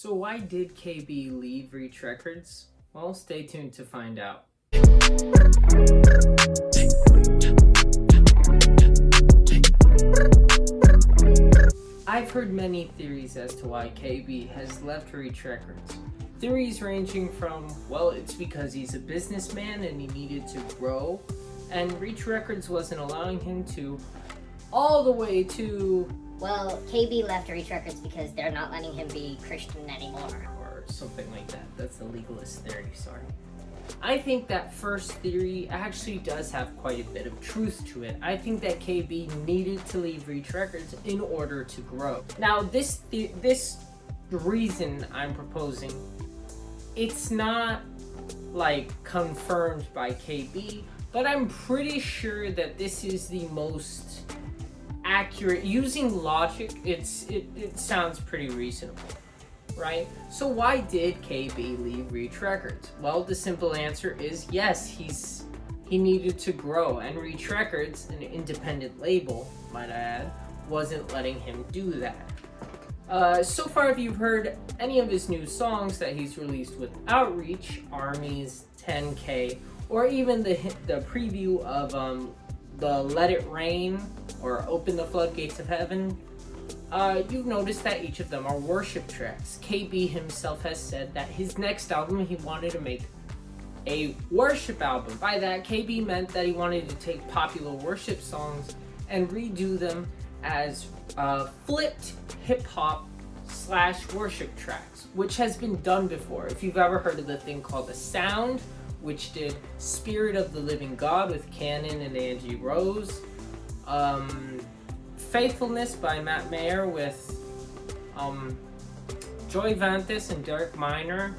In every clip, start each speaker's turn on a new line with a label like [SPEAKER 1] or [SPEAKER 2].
[SPEAKER 1] So why did KB leave Reach Records? Well, stay tuned to find out. I've heard many theories as to why KB has left Reach Records. Theories ranging from, well, it's because he's a businessman and he needed to grow, and Reach Records wasn't allowing him to, all the way to,
[SPEAKER 2] well, KB left Reach Records because they're not letting him be Christian anymore.
[SPEAKER 1] Or something like that. That's the legalist theory, sorry. I think that first theory actually does have quite a bit of truth to it. I think that KB needed to leave Reach Records in order to grow. Now, this reason I'm proposing, it's not like confirmed by KB, but I'm pretty sure that this is the most accurate. Using logic, it sounds pretty reasonable, right? So why did KB leave Reach Records? Well, the simple answer is yes, he needed to grow, and Reach Records, an independent label, might I add, wasn't letting him do that. So far, if you've heard any of his new songs that he's released with Outreach, Armies, 10K, or even the preview of the Let It Rain or Open the Floodgates of Heaven, you've noticed that each of them are worship tracks. KB himself has said that his next album, he wanted to make a worship album. By that, KB meant that he wanted to take popular worship songs and redo them as flipped hip-hop / worship tracks, which has been done before. If you've ever heard of the thing called The Sound, which did Spirit of the Living God with Cannon and Angie Rose, Faithfulness by Matt Mayer with Joy Vanthus and Derek Minor,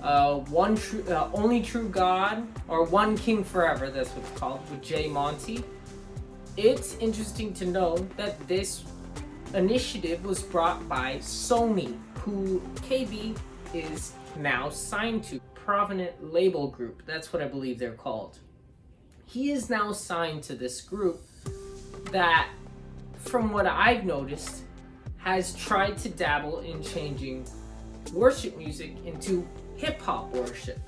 [SPEAKER 1] Only True God, or One King Forever, that's what it's called, with Jay Monty. It's interesting to know that this initiative was brought by Sony, who KB is now signed to. Provenant Label Group, that's what I believe they're called. He is now signed to this group that, from what I've noticed, has tried to dabble in changing worship music into hip-hop worship.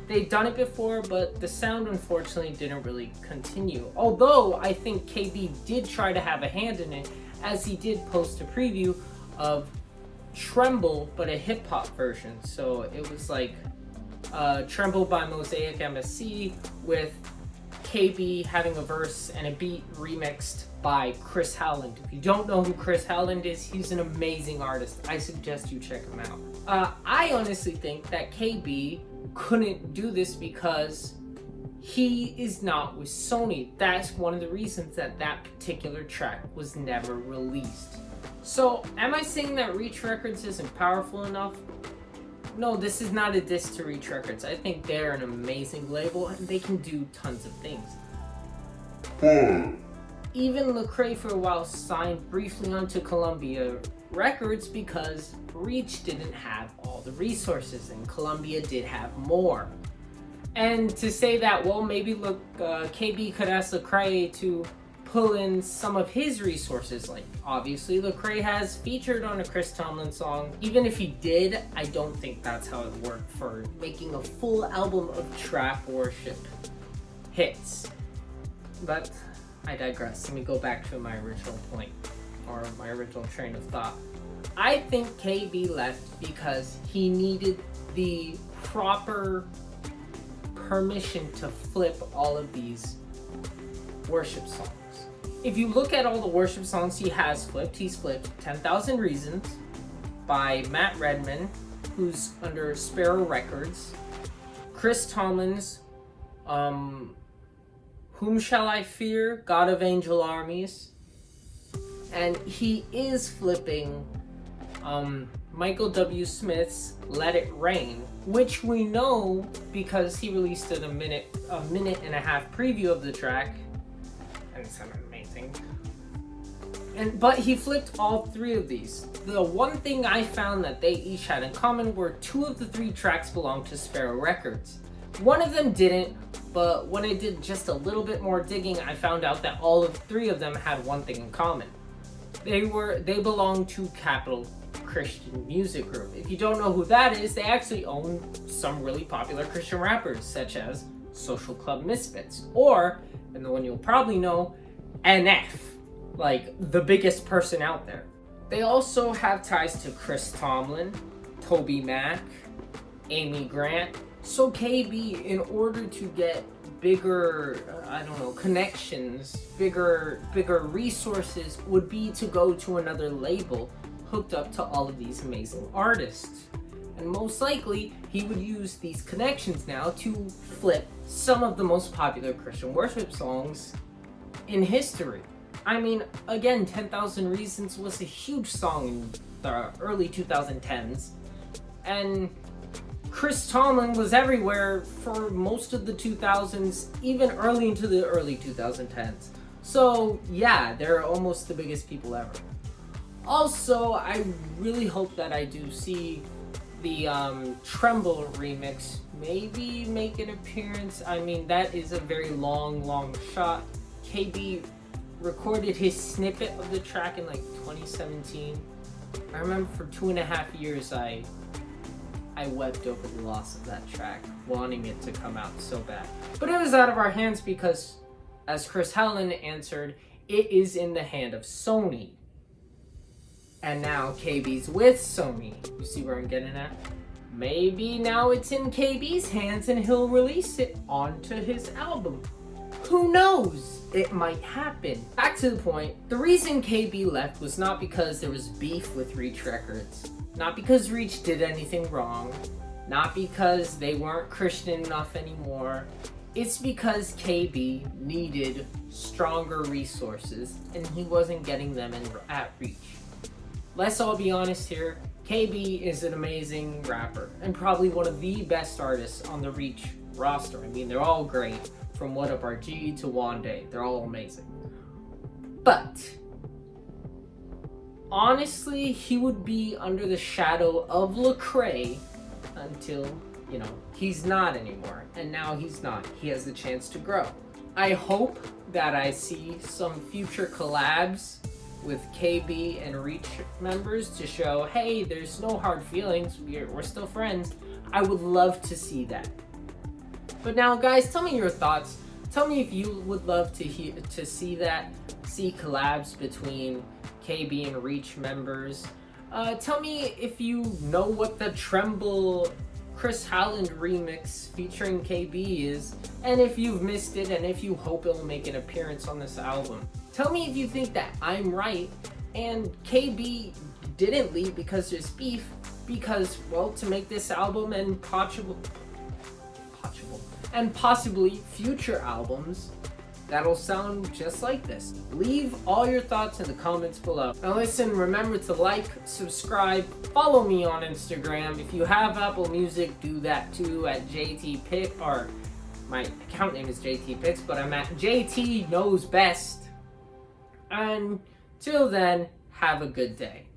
[SPEAKER 1] They've done it before, but the sound unfortunately didn't really continue. Although I think KB did try to have a hand in it, as he did post a preview of Tremble, but a hip-hop version. So it was like Tremble by Mosaic MSC with KB having a verse and a beat remixed by Chris Howland. If you don't know who Chris Howland is, he's an amazing artist. I suggest you check him out. I honestly think that KB couldn't do this because he is not with Sony. That's one of the reasons that particular track was never released. So, am I saying that Reach Records isn't powerful enough? No, this is not a diss to Reach Records. I think they're an amazing label and they can do tons of things. Even Lecrae for a while signed briefly onto Columbia Records because Reach didn't have all the resources and Columbia did have more. And to say that, well, maybe KB could ask Lecrae to pull in some of his resources, like obviously Lecrae has featured on a Chris Tomlin song. Even if he did, I don't think that's how it worked for making a full album of trap worship hits. But I digress. Let me go back to my original point, or my original train of thought. I think KB left because he needed the proper permission to flip all of these worship songs. If you look at all the worship songs he has flipped, he's flipped 10,000 Reasons by Matt Redman, who's under Sparrow Records, Chris Tomlin's Whom Shall I Fear? God of Angel Armies, and he is flipping Michael W. Smith's Let It Rain, which we know because he released a minute and a half preview of the track, and it sounded amazing. But he flipped all three of these. The one thing I found that they each had in common were 2 of the 3 tracks belonged to Sparrow Records. One of them didn't, but when I did just a little bit more digging, I found out that all of 3 of them had one thing in common. They belong to Capital Christian Music Group. If you don't know who that is, they actually own some really popular Christian rappers, such as Social Club Misfits, or, and the one you'll probably know, NF, like the biggest person out there. They also have ties to Chris Tomlin, Toby Mac, Amy Grant. So KB, in order to get bigger, connections, bigger resources, would be to go to another label hooked up to all of these amazing artists. And most likely, he would use these connections now to flip some of the most popular Christian worship songs in history. I mean, again, 10,000 Reasons was a huge song in the early 2010s, and Chris Tomlin was everywhere for most of the 2000s, even early into the early 2010s. So yeah, they're almost the biggest people ever. Also, I really hope that I do see the Tremble remix maybe make an appearance. I mean, that is a very long shot. KB recorded his snippet of the track in like 2017. I remember for 2.5 years I wept over the loss of that track, wanting it to come out so bad. But it was out of our hands because, as Chris Helen answered, it is in the hand of Sony. And now KB's with Sony. You see where I'm getting at? Maybe now it's in KB's hands and he'll release it onto his album. Who knows? It might happen. Back to the point, the reason KB left was not because there was beef with Reach Records. Not because Reach did anything wrong. Not because they weren't Christian enough anymore. It's because KB needed stronger resources and he wasn't getting them at Reach. Let's all be honest here, KB is an amazing rapper and probably one of the best artists on the Reach roster. I mean, they're all great, from What Up RG to Wande. They're all amazing. But honestly, he would be under the shadow of Lecrae until, he's not anymore. And now he's not. He has the chance to grow. I hope that I see some future collabs with KB and Reach members to show, hey, there's no hard feelings, we're still friends. I would love to see that. But now, guys, tell me your thoughts. Tell me if you would love to see collabs between KB and Reach members. Tell me if you know what the Tremble Chris Howland remix featuring KB is, and if you've missed it, and if you hope it'll make an appearance on this album. Tell me if you think that I'm right, and KB didn't leave because there's beef, because, well, to make this album and possibly future albums that'll sound just like this. Leave all your thoughts in the comments below. Now listen, remember to like, subscribe, follow me on Instagram. If you have Apple Music, do that too at JTPix, or my account name is JTPix, but I'm at JT Knows Best. Until then, have a good day.